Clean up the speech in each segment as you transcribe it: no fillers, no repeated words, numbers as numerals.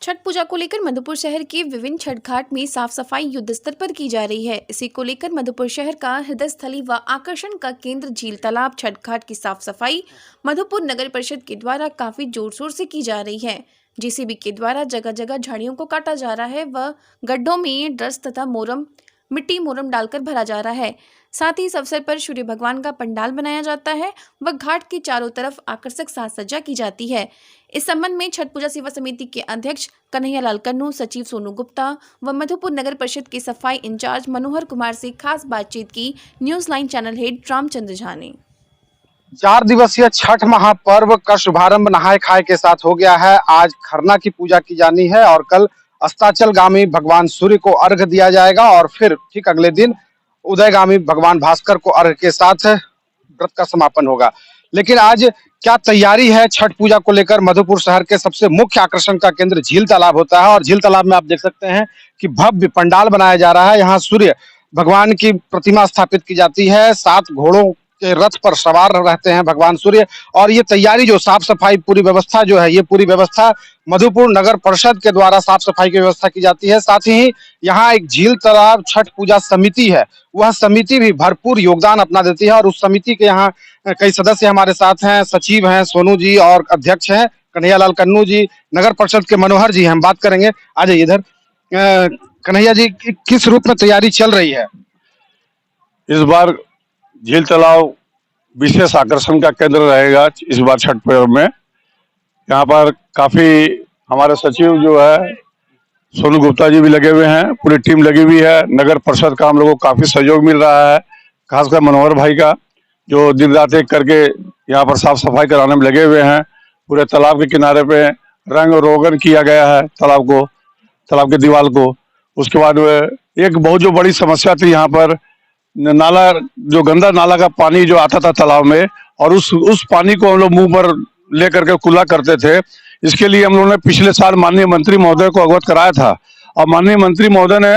छठ पूजा को लेकर मधुपुर शहर के विभिन्न छठ घाट में साफ सफाई युद्ध स्तर पर की जा रही है। इसी को लेकर मधुपुर शहर का हृदय स्थली व आकर्षण का केंद्र झील तालाब छठ घाट की साफ सफाई मधुपुर नगर परिषद के द्वारा काफी जोर शोर से की जा रही है। जेसीबी के द्वारा जगह जगह झाड़ियों को काटा जा रहा है व गड्ढों में ड्रस तथा मिट्टी मोरम डालकर भरा जा रहा है। साथ ही इस अवसर पर सूर्य भगवान का पंडाल बनाया जाता है व घाट के चारों तरफ आकर्षक साज सज्जा की जाती है। इस संबंध में छठ पूजा सेवा समिति के अध्यक्ष कन्हैयालाल कन्नू, सचिव सोनू गुप्ता व मधुपुर नगर परिषद के सफाई इंचार्ज मनोहर कुमार से खास बातचीत की news line channel head Ramchandra Jha ने। 4 दिवसीय छठ महापर्व का शुभारंभ नहाय खाए के साथ हो गया है। आज खरना की पूजा की जानी है और कल अस्ताचलगामी भगवान सूर्य को अर्घ दिया जाएगा और फिर ठीक अगले दिन उदयगामी भगवान भास्कर को अर्घ के साथ व्रत का समापन होगा। लेकिन आज क्या तैयारी है छठ पूजा को लेकर? मधुपुर शहर के सबसे मुख्य आकर्षण का केंद्र झील तालाब होता है और झील तालाब में आप देख सकते हैं कि भव्य पंडाल बनाया जा रहा है। यहाँ सूर्य भगवान की प्रतिमा स्थापित की जाती है, 7 घोड़ों के रथ पर सवार रहते हैं भगवान सूर्य। और ये तैयारी जो साफ सफाई पूरी व्यवस्था जो है, ये पूरी व्यवस्था मधुपुर नगर परिषद के द्वारा साफ सफाई की व्यवस्था की जाती है। साथ ही यहाँ एक झील तालाब छठ पूजा समिति है, वह समिति भी भरपूर योगदान अपना देती है और उस समिति के यहाँ कई सदस्य हमारे साथ हैं। सचिव हैं सोनू जी और अध्यक्ष हैं कन्हैयालाल कन्नू जी, नगर परिषद के मनोहर जी हैं। हम बात करेंगे, आ जाइए इधर। कन्हैया जी, किस रूप में तैयारी चल रही है? इस बार झील तालाब विशेष आकर्षण का केंद्र रहेगा। इस बार छठ पर्व में यहाँ पर काफी हमारे सचिव जो है सोनू गुप्ता जी भी लगे हुए हैं, पूरी टीम लगी हुई है। नगर परिषद का हम लोगों को काफी सहयोग मिल रहा है, खासकर मनोहर भाई का जो दिन रात एक करके यहाँ पर साफ सफाई कराने में लगे हुए हैं। पूरे तालाब के किनारे पे रंग रोगन किया गया है तालाब के दीवार को। उसके बाद एक बहुत जो बड़ी समस्या थी यहाँ पर, नाला जो गंदा नाला का पानी जो आता था तालाब में, और उस पानी को हम लोग मुंह पर लेकर के कुल्ला करते थे। इसके लिए हम लोगों ने पिछले साल माननीय मंत्री महोदय को अवगत कराया था और माननीय मंत्री महोदय ने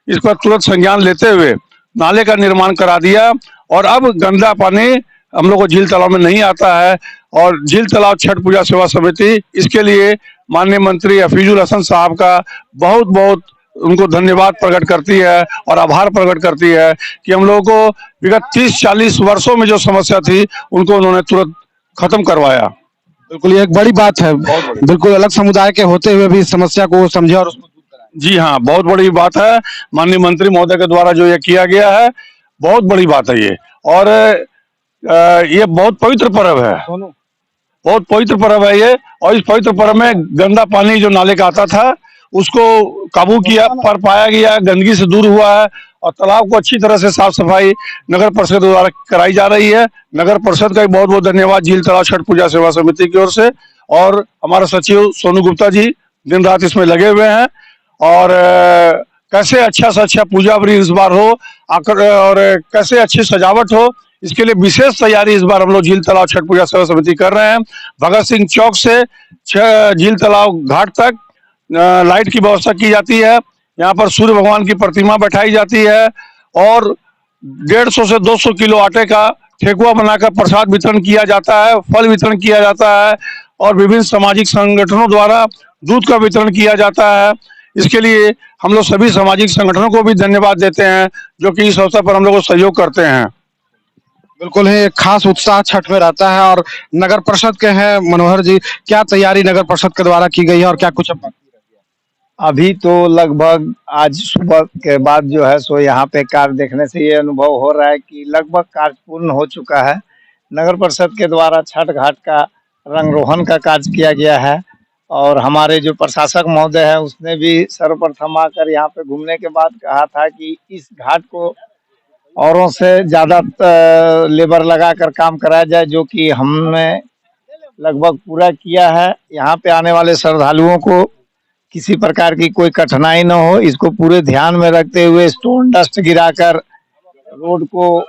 इस पर तुरंत संज्ञान लेते हुए नाले का निर्माण करा दिया और अब गंदा पानी हम लोग को झील तालाब में नहीं आता है। और झील तालाब छठ पूजा सेवा समिति इसके लिए माननीय मंत्री हफीजुल हसन साहब का बहुत बहुत उनको धन्यवाद प्रकट करती है और आभार प्रकट करती है कि हम लोगों को विगत 30-40 वर्षों में जो समस्या थी उनको उन्होंने तुरंत खत्म करवाया। बिल्कुल, ये एक बड़ी बात है। बिल्कुल अलग समुदाय के होते हुए भी इस समस्या को समझे और उसको दूर कराए। जी हाँ, बहुत बड़ी बात है। माननीय मंत्री महोदय के द्वारा जो ये किया गया है, बहुत बड़ी बात है ये। और ये बहुत पवित्र पर्व है, बहुत पवित्र पर्व है ये। और इस पवित्र पर्व में गंदा पानी जो नाले का आता था उसको काबू किया पर पाया गया, गंदगी से दूर हुआ है और तालाब को अच्छी तरह से साफ सफाई नगर परिषद द्वारा कराई जा रही है। नगर परिषद का भी बहुत बहुत धन्यवाद झील तालाब छठ पूजा सेवा समिति की ओर से। और हमारे सचिव सोनू गुप्ता जी दिन रात इसमें लगे हुए हैं और कैसे अच्छा से अच्छा पूजा भी इस बार हो और कैसे अच्छी सजावट हो, इसके लिए विशेष तैयारी इस बार हम लोग झील तालाब छठ पूजा सेवा समिति कर रहे हैं। भगत सिंह चौक से झील तालाब घाट तक लाइट की व्यवस्था की जाती है। यहाँ पर सूर्य भगवान की प्रतिमा बैठाई जाती है और 150 से 200 किलो आटे का ठेकुआ बनाकर प्रसाद वितरण किया जाता है, फल वितरण किया जाता है और विभिन्न सामाजिक संगठनों द्वारा दूध का वितरण किया जाता है। इसके लिए हम लोग सभी सामाजिक संगठनों को भी धन्यवाद देते हैं जो कि इस अवसर पर हम लोग को सहयोग करते हैं। बिल्कुल है, एक खास उत्साह छठ में रहता है। और नगर परिषद के हैं मनोहर जी, क्या तैयारी नगर परिषद के द्वारा की गई है और क्या कुछ अभी तो लगभग आज सुबह के बाद जो है सो यहाँ पे कार्य देखने से ये अनुभव हो रहा है कि लगभग कार्य पूर्ण हो चुका है। नगर परिषद के द्वारा छठ घाट का रंगरोहन का कार्य किया गया है और हमारे जो प्रशासक महोदय है उसने भी सर्वप्रथम आकर यहाँ पे घूमने के बाद कहा था कि इस घाट को औरों से ज़्यादा लेबर लगाकर काम कराया जाए, जो कि हमने लगभग पूरा किया है। यहाँ पे आने वाले श्रद्धालुओं को किसी प्रकार की कोई कठिनाई न हो, इसको पूरे ध्यान में रखते हुए स्टोन डस्ट गिराकर रोड को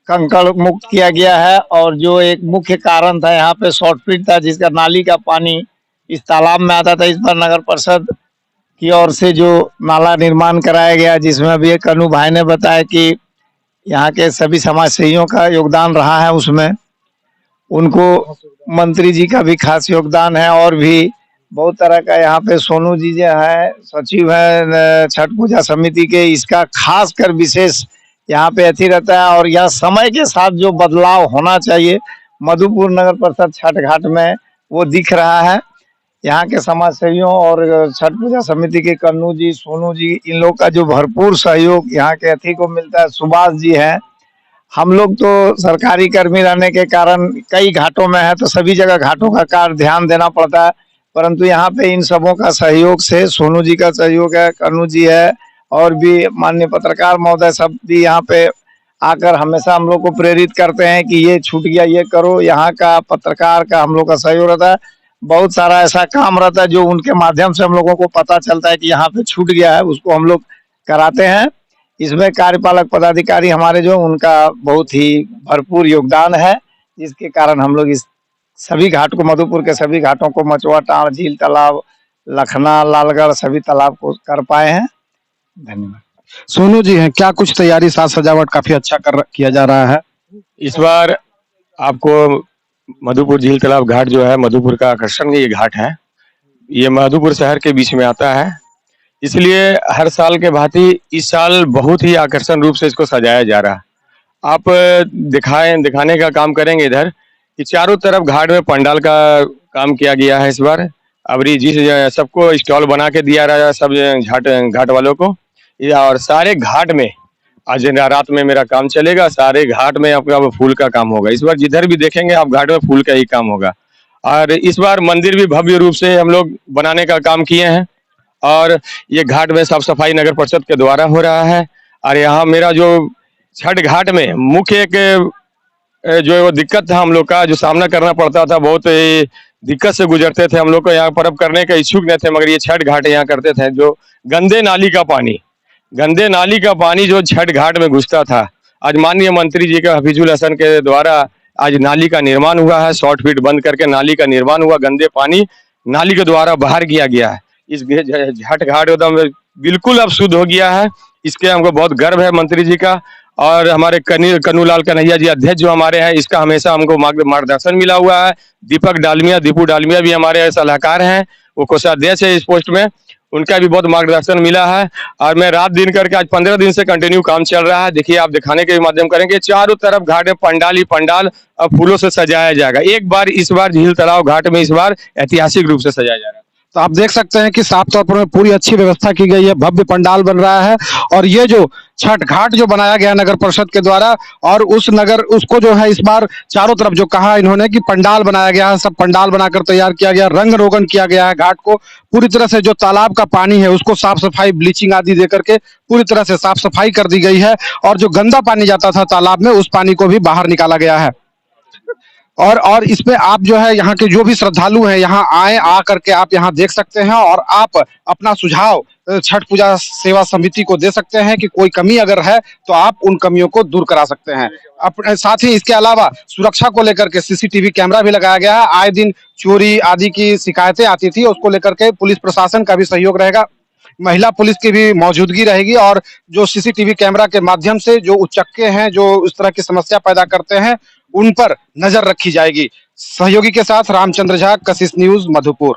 कंकड़ मुक्त किया गया है। और जो एक मुख्य कारण था यहाँ पे शॉर्ट फीट था जिसका नाली का पानी इस तालाब में आता था, इस पर नगर परिषद की ओर से जो नाला निर्माण कराया गया, जिसमें अभी एक कन्नू भाई ने बताया कि यहाँ के सभी समाज सेवियों का योगदान रहा है, उसमें उनको मंत्री जी का भी खास योगदान है और भी बहुत तरह का यहाँ पे सोनू जी जो है सचिव है छठ पूजा समिति के, इसका खास कर विशेष यहाँ पे अथी रहता है। और यह समय के साथ जो बदलाव होना चाहिए मधुपुर नगर परिषद छठ घाट में वो दिख रहा है। यहाँ के समाज सेवियों और छठ पूजा समिति के कन्नू जी, सोनू जी, इन लोग का जो भरपूर सहयोग यहाँ के अथी को मिलता है। सुभाष जी हैं, हम लोग तो सरकारी कर्मी रहने के कारण कई घाटों में है तो सभी जगह घाटों का कार्य ध्यान देना पड़ता है, परंतु यहाँ पे इन सबों का सहयोग से, सोनू जी का सहयोग है, कन्नू जी है और भी माननीय पत्रकार महोदय सब भी यहाँ पे आकर हमेशा हम लोग को प्रेरित करते हैं कि ये छूट गया ये करो। यहाँ का पत्रकार का हम लोग का सहयोग रहता है। बहुत सारा ऐसा काम रहता है जो उनके माध्यम से हम लोगों को पता चलता है कि यहाँ पे छूट गया है, उसको हम लोग कराते हैं। इसमें कार्यपालक पदाधिकारी हमारे जो उनका बहुत ही भरपूर योगदान है, जिसके कारण हम लोग इस सभी घाट को, मधुपुर के सभी घाटों को, मचुआ टाँड़, झील तालाब, लखना, लालगढ़ सभी तालाब को कर पाए हैं। धन्यवाद। सोनू जी हैं, क्या कुछ तैयारी साज सजावट काफी अच्छा किया जा रहा है? इस बार आपको मधुपुर झील तालाब घाट जो है मधुपुर का आकर्षण ये घाट है। ये मधुपुर शहर के बीच में आता है, इसलिए हर साल के भांति इस साल बहुत ही आकर्षण रूप से इसको सजाया जा रहा है। आप दिखाने का काम करेंगे इधर कि चारों तरफ घाट में पंडाल का काम किया गया है। इस बार अबरी जिस सबको स्टॉल बना के दिया रहा है सब घाट वालों को, और सारे घाट में आज रात में मेरा काम चलेगा। सारे घाट में आपका फूल का काम होगा। इस बार जिधर भी देखेंगे आप घाट में फूल का ही काम होगा। और इस बार मंदिर भी भव्य रूप से हम लोग बनाने का काम किए हैं और ये घाट में साफ सफाई नगर परिषद के द्वारा हो रहा है। और यहाँ मेरा जो छठ घाट में मुख्य एक जो दिक्कत था हम लोग का, जो सामना करना पड़ता था, बहुत दिक्कत से गुजरते थे हम लोग को, यहाँ पर्व करने के इच्छुक नहीं थे, मगर ये छठ घाट यहाँ करते थे। जो गंदे नाली का पानी जो छठ घाट में घुसता था, आज माननीय मंत्री जी का हफीजुल हसन के द्वारा आज नाली का निर्माण हुआ है। 100 फीट बंद करके नाली का निर्माण हुआ, गंदे पानी नाली के द्वारा बाहर किया गया है। इस छठ घाट एकदम बिल्कुल अब शुद्ध हो गया है। इसके हमको बहुत गर्व है मंत्री जी का। और हमारे कन्नूलाल कन्हैया जी अध्यक्ष जो हमारे हैं, इसका हमेशा हमको मार्गदर्शन मिला हुआ है। दीपू डालमिया भी हमारे सलाहकार हैं, वो कोषाध्यक्ष है इस पोस्ट में, उनका भी बहुत मार्गदर्शन मिला है। और मैं रात दिन करके आज 15 दिन से कंटिन्यू काम चल रहा है। देखिए आप दिखाने के माध्यम करेंगे, चारों तरफ घाट में पंडाल ही पंडाल अब फूलों से सजाया जाएगा। इस बार झील तालाब घाट में इस बार ऐतिहासिक रूप से सजाया जा रहा है। तो आप देख सकते हैं कि साफ तौर पर पूरी अच्छी व्यवस्था की गई है, भव्य पंडाल बन रहा है। और ये जो छठ घाट जो बनाया गया नगर परिषद के द्वारा, और उसको जो है इस बार चारों तरफ जो कहा इन्होंने कि पंडाल बनाया गया है, सब पंडाल बनाकर तैयार किया गया, रंग रोगन किया गया है घाट को पूरी तरह से। जो तालाब का पानी है उसको साफ सफाई, ब्लीचिंग आदि देकर के पूरी तरह से साफ सफाई कर दी गई है। और जो गंदा पानी जाता था तालाब में, उस पानी को भी बाहर निकाला गया है। और इसमें आप जो है यहाँ के जो भी श्रद्धालु हैं यहाँ आ करके आप यहाँ देख सकते हैं और आप अपना सुझाव छठ पूजा सेवा समिति को दे सकते हैं कि कोई कमी अगर है तो आप उन कमियों को दूर करा सकते हैं। अपने साथ ही इसके अलावा सुरक्षा को लेकर के सीसीटीवी कैमरा भी लगाया गया है। आए दिन चोरी आदि की शिकायतें आती थी, उसको लेकर के पुलिस प्रशासन का भी सहयोग रहेगा, महिला पुलिस की भी मौजूदगी रहेगी। और जो सीसीटीवी कैमरा के माध्यम से जो उचक्के हैं, जो इस तरह की समस्या पैदा करते हैं, उन पर नजर रखी जाएगी। सहयोगी के साथ रामचंद्र झा, कशिश न्यूज, मधुपुर।